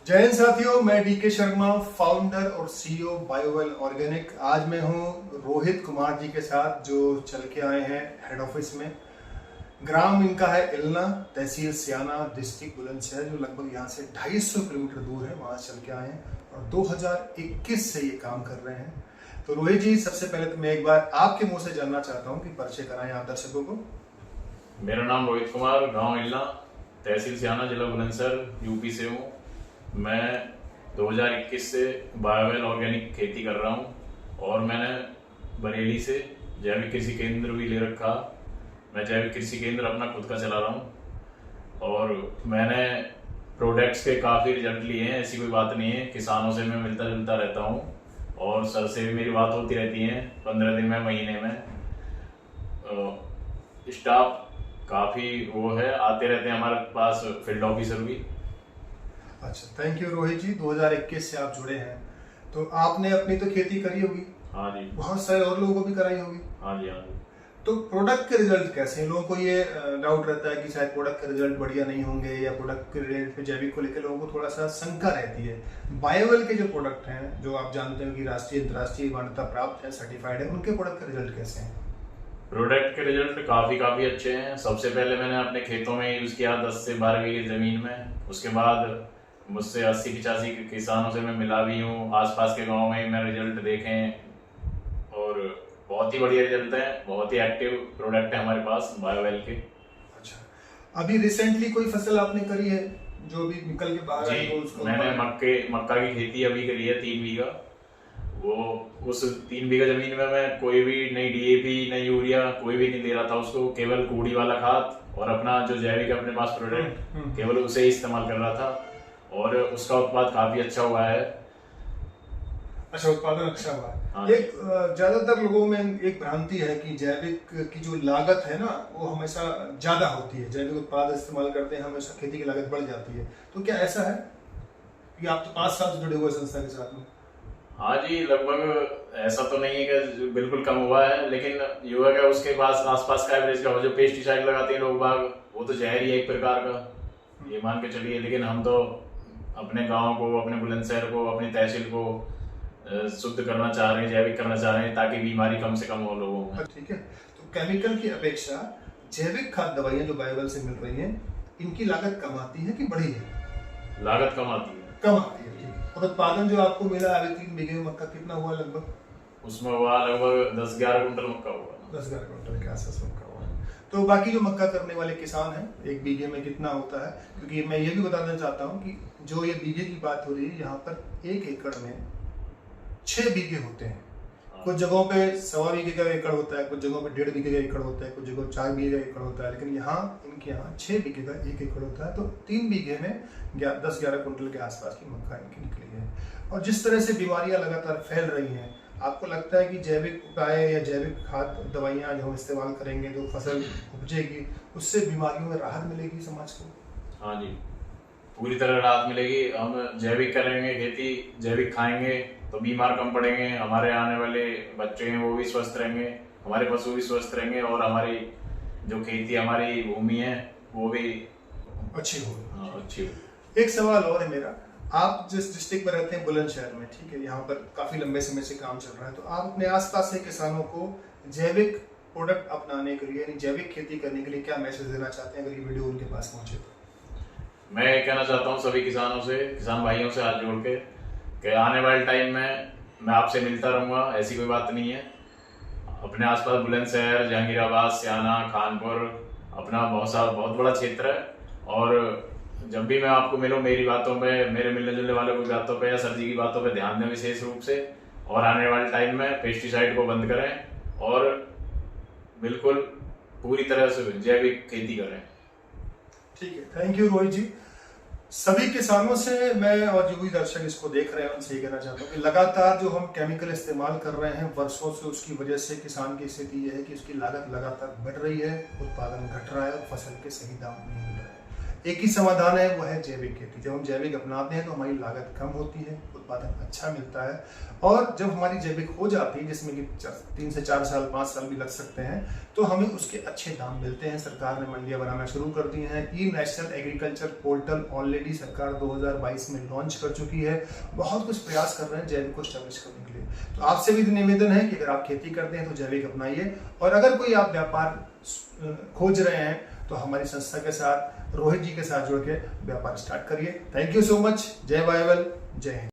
जय हिंद साथियों, मैं डीके शर्मा, फाउंडर और सीईओ बायोवेल ऑर्गेनिक। आज मैं हूं रोहित कुमार जी के साथ, जो चल के आए हैं हेड ऑफिस में। ग्राम इनका है इलना, तहसील सियाना, डिस्ट्रिक्ट बुलंदशहर, जो लगभग यहाँ से 250 किलोमीटर दूर है। वहाँ चल के आए हैं और 2021 से ये काम कर रहे हैं। तो रोहित जी, सबसे पहले तो मैं एक बार आपके मुंह से जानना चाहता हूँ कि परिचय कराएं आप दर्शकों को। मेरा नाम रोहित कुमार, गांव इलना, तहसील सियाना, जिला बुलंदशहर, यूपी से हूँ। मैं 2021 से बायोवेल ऑर्गेनिक खेती कर रहा हूँ और मैंने बरेली से जैविक कृषि केंद्र भी ले रखा। मैं जैविक कृषि केंद्र अपना खुद का चला रहा हूँ और मैंने प्रोडक्ट्स के काफ़ी रिजल्ट लिए हैं। ऐसी कोई बात नहीं है, किसानों से मैं मिलता जुलता रहता हूँ और सर से भी मेरी बात होती रहती है 15 दिन में, महीने में। स्टाफ काफ़ी वो है, आते रहते हैं हमारे पास, फील्ड ऑफिसर भी। अच्छा, थैंक यू रोहित जी। 2021 से आप जुड़े हैं, तो आपने अपनी तो खेती करी होगी। हाँ जी। बहुत सारे और लोगों को भी कराई होगी। हाँ जी। हाँ जी। तो प्रोडक्ट के रिजल्ट कैसे हैं? लोगों को ये डाउट रहता है कि शायद प्रोडक्ट के रिजल्ट बढ़िया नहीं होंगे, या प्रोडक्ट के रिजल्ट पे जैविक को लेकर लोगों को थोड़ा सा शंका रहती है। बायोवेल के जो प्रोडक्ट हैं, जो आप जानते हो कि राष्ट्रीय अंतर्राष्ट्रीय मान्यता प्राप्त है, सर्टिफाइड है, उनके प्रोडक्ट के रिजल्ट कैसे हैं? प्रोडक्ट के रिजल्ट काफ़ी अच्छे हैं। सबसे पहले मैंने अपने खेतों में यूज़ किया 10 से 12 बीघे ज़मीन में। उसके बाद मुझसे 80-85 किसानों से मैं मिला भी हूँ, आसपास के गांव में मैं रिजल्ट देखें और बहुत ही बढ़िया रिजल्ट है। बहुत ही एक्टिव प्रोडक्ट है हमारे पास बायोवेल के। अच्छा, अभी रिसेंटली कोई फसल आपने करी है जो भी निकल के बाहर आई हो? जी, मैंने मक्का की खेती अभी करी है 3 बीघा। वो उस 3 बीघा जमीन में मैं कोई भी नहीं डीएपी, नहीं यूरिया, कोई भी नहीं दे रहा था उसको। केवल कूड़ी वाला खाद और अपना जो जैविक अपने पास प्रोडक्ट, केवल उसे ही इस्तेमाल कर रहा था और उसका उत्पाद काफी अच्छा हुआ है। अच्छा, उत्पादन अच्छा हुआ है। हाँ। एक ज्यादातर लोगों में एक भ्रांति है कि जैविक की जो लागत है ना, वो हमेशा ज्यादा होती है। जैविक उत्पाद इस्तेमाल करते हैं, हमेशा खेती की लागत बढ़ जाती है। तो क्या ऐसा है कि आप तो 5 साल से जुड़े हुए संस्था के साथ में? हाँ जी, लगभग ऐसा तो नहीं है कि बिल्कुल कम हुआ है, लेकिन युवक है उसके पास आसपास का एवरेज का जो पेस्टिसाइड लगाते हैं लोग बाग, वो तो जहर ही है एक प्रकार का, ये मान के चलिए। लेकिन हम तो अपने गांव को, अपने बुलंदशहर को, अपनी तहसील को शुद्ध करना चाह रहे हैं, जैविक करना चाह रहे हैं, ताकि बीमारी कम से कम हो लोगों में। ठीक है, तो केमिकल की अपेक्षा जैविक खाद दवाइयाँ जो बायोवेल से मिल रही हैं, इनकी लागत कम आती है कि बढ़ी है? लागत कम आती है। कम आती है, ठीक है। और उत्पादन जो आपको मिला अभी 3 बीघे में मक्का, कितना हुआ लगभग? उसमें हुआ लगभग 10-11 कुंटल मक्का हुआ। 10-11 कुंटल के आसपास मक्का हुआ है। तो बाकी जो मक्का करने वाले किसान हैं, 1 बीघे में कितना होता है? क्योंकि मैं ये भी बताना चाहता हूँ कि जो ये बीघे की बात हो रही है, यहाँ पर 1 एकड़ में 6 बीघे होते हैं। कुछ जगहों पे 1.25 बीघे का एकड़ होता है, कुछ जगहों पे 1.5 बीघे का एकड़ होता है, कुछ जगहों 4 बीघे का एकड़ होता है, लेकिन यहाँ इनके यहाँ 6 बीघे का 1 एकड़ होता है। तो 3 बीघे में 10-11 कुंटल के आसपास की मक्का इनकी निकली है। और जिस तरह से बीमारियां लगातार फैल रही हैं, आपको लगता है कि जैविक उपाय या जैविक खाद दवाइयाँ जो हम इस्तेमाल करेंगे, जो फसल उपजेगी, उससे बीमारियों में राहत मिलेगी समाज को? हाँ जी, पूरी तरह राहत मिलेगी। हम जैविक करेंगे खेती, जैविक खाएंगे तो बीमार कम पड़ेंगे। हमारे आने वाले बच्चे हैं वो भी स्वस्थ रहेंगे, हमारे पशु भी स्वस्थ रहेंगे और हमारी जो खेती, हमारी भूमि है, वो भी अच्छी होगी। हाँ, अच्छी होगी। एक सवाल और है मेरा, आप जिस डिस्ट्रिक्ट में रहते हैं, बुलंदशहर में, ठीक है, यहाँ पर काफी लंबे समय से काम चल रहा है, तो आप अपने आसपास के किसानों को जैविक प्रोडक्ट अपनाने के लिए, यानी जैविक खेती करने के लिए क्या मैसेज देना चाहते हैं, अगर ये वीडियो उनके पास पहुंचे तो? मैं कहना चाहता हूँ सभी किसानों से, किसान भाइयों से हाथ जोड़ के, कि आने वाले टाइम में मैं आपसे मिलता रहूँगा, ऐसी कोई बात नहीं है। अपने आसपास बुलंदशहर, जहांगीराबाद, सियाना, खानपुर, अपना बहुत बड़ा क्षेत्र है। और जब भी मैं आपको मिलूँ, मेरी बातों पे, मेरे मिलने जुलने वालों की बातों पे या सर जी की बातों पे ध्यान दें विशेष रूप से। और आने वाले टाइम में पेस्टिसाइड को बंद करें और बिल्कुल पूरी तरह से जैविक खेती करें। ठीक है, थैंक यू रोहित जी। सभी किसानों से मैं, और जो भी दर्शक इसको देख रहे हैं, उनसे ये कहना चाहता हूँ कि लगातार जो हम केमिकल इस्तेमाल कर रहे हैं वर्षों से, उसकी वजह से किसान की स्थिति यह है कि उसकी लागत लगातार बढ़ रही है, उत्पादन घट रहा है और फसल के सही दाम नहीं मिल रहे हैं। एक ही समाधान है, वो है जैविक खेती। जब हम जैविक अपनाते हैं तो हमारी लागत कम होती है, उत्पादन अच्छा मिलता है, और जब हमारी जैविक हो जाती है, जिसमें कि 3 से 4 साल 5 साल भी लग सकते हैं, तो हमें उसके अच्छे दाम मिलते हैं। सरकार ने मंडियां बनाना शुरू कर दी हैं। ई नेशनल एग्रीकल्चर पोर्टल ऑलरेडी सरकार 2022 में लॉन्च कर चुकी है। बहुत कुछ प्रयास कर रहे हैं जैविक को स्टैब्लिश करने के लिए। तो आपसे भी निवेदन है कि अगर आप खेती करते हैं तो जैविक अपनाइए, और अगर कोई आप व्यापार खोज रहे हैं तो हमारी संस्था के साथ, रोहित जी के साथ जुड़ के व्यापार स्टार्ट करिए। Thank you so much. जय बायबल, जय हिंद।